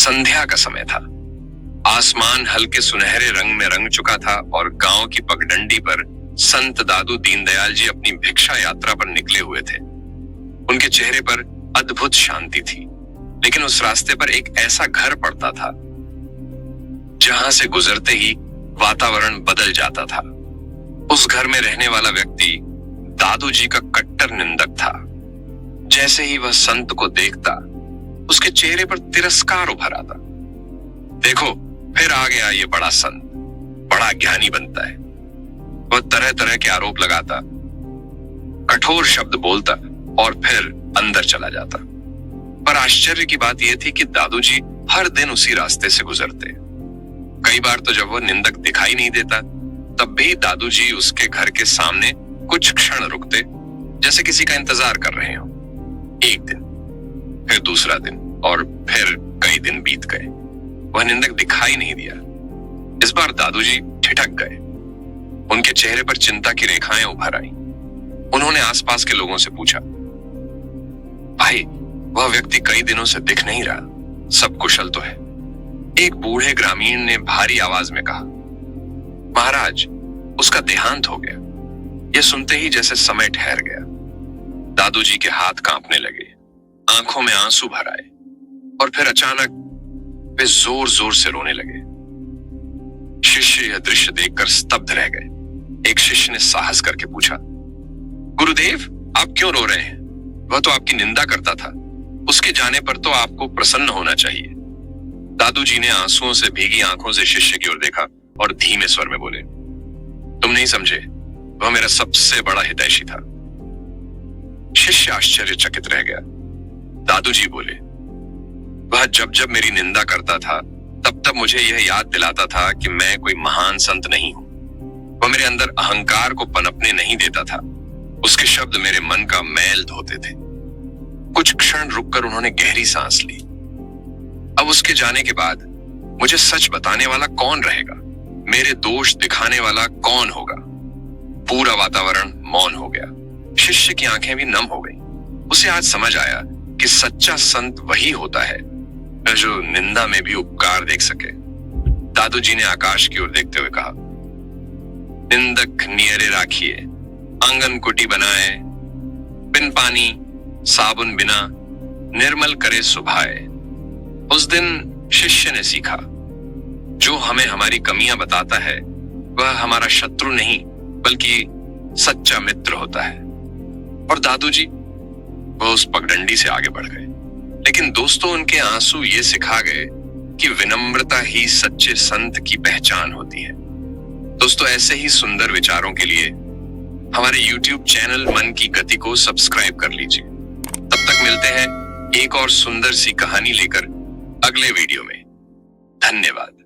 संध्या का समय था। आसमान हल्के सुनहरे रंग में रंग चुका था और गांव की पगडंडी पर संत दादू दीनदयाल जी अपनी भिक्षा यात्रा पर निकले हुए थे। उनके चेहरे पर अद्भुत शांति थी, लेकिन उस रास्ते पर एक ऐसा घर पड़ता था जहां से गुजरते ही वातावरण बदल जाता था। उस घर में रहने वाला व्यक्ति दादू जी का कट्टर निंदक था। जैसे ही वह संत को देखता, उसके चेहरे पर तिरस्कार उभर आता। देखो, फिर आ गया ये बड़ा संत, बड़ा ज्ञानी बनता है। वह तरह तरह के आरोप लगाता, कठोर शब्द बोलता और फिर अंदर चला जाता। पर आश्चर्य की बात यह थी कि दादू जी हर दिन उसी रास्ते से गुजरते। कई बार तो जब वह निंदक दिखाई नहीं देता, तब भी दादू जी उसके घर के सामने कुछ क्षण रुकते, जैसे किसी का इंतजार कर रहे हो। एक दिन, फिर दूसरा दिन और फिर कई दिन बीत गए। वह निंदक दिखाई नहीं दिया। इस बार दादू जी ठिठक गए। उनके चेहरे पर चिंता की रेखाएं उभर आई। उन्होंने आसपास के लोगों से पूछा, भाई, वह व्यक्ति कई दिनों से दिख नहीं रहा, सब कुशल तो है? एक बूढ़े ग्रामीण ने भारी आवाज में कहा, महाराज, उसका देहांत हो गया। यह सुनते ही जैसे समय ठहर गया। दादू जी के हाथ कांपने लगे, आंखों में आंसू भर आए और फिर अचानक वे जोर जोर से रोने लगे। शिष्य यह दृश्य देखकर स्तब्ध रह गए। एक शिष्य ने साहस करके पूछा, गुरुदेव, आप क्यों रो रहे हैं? वह तो आपकी निंदा करता था। उसके जाने पर तो आपको प्रसन्न होना चाहिए। दादू जी ने आंसुओं से भीगी आंखों से शिष्य की ओर देखा और धीमे स्वर में बोले, तुम नहीं समझे, वह मेरा सबसे बड़ा हितैषी था। शिष्य आश्चर्यचकित रह गया। दादू जी बोले, वह जब जब मेरी निंदा करता था, तब तब मुझे यह याद दिलाता था कि मैं कोई महान संत नहीं हूं। वह मेरे अंदर अहंकार को पनपने नहीं देता था। उसके शब्द मेरे मन का मैल धोते थे। कुछ क्षण रुककर उन्होंने गहरी सांस ली। अब उसके जाने के बाद मुझे सच बताने वाला कौन रहेगा? मेरे दोष दिखाने वाला कौन होगा? पूरा वातावरण मौन हो गया। शिष्य की आंखें भी नम हो गई। उसे आज समझ आया कि सच्चा संत वही होता है जो निंदा में भी उपकार देख सके। दादू जी ने आकाश की ओर देखते हुए कहा, निंदक नियरे राखिए, आंगन कुटी बनाए, बिन पानी साबुन बिना निर्मल करे सुभाए। उस दिन शिष्य ने सीखा, जो हमें हमारी कमियां बताता है वह हमारा शत्रु नहीं बल्कि सच्चा मित्र होता है। और दादू जी वह उस पगडंडी से आगे बढ़ गए। लेकिन दोस्तों, उनके आंसू ये सिखा गए कि विनम्रता ही सच्चे संत की पहचान होती है। दोस्तों, ऐसे ही सुंदर विचारों के लिए हमारे YouTube चैनल मन की गति को सब्सक्राइब कर लीजिए। तब तक मिलते हैं एक और सुंदर सी कहानी लेकर अगले वीडियो में। धन्यवाद।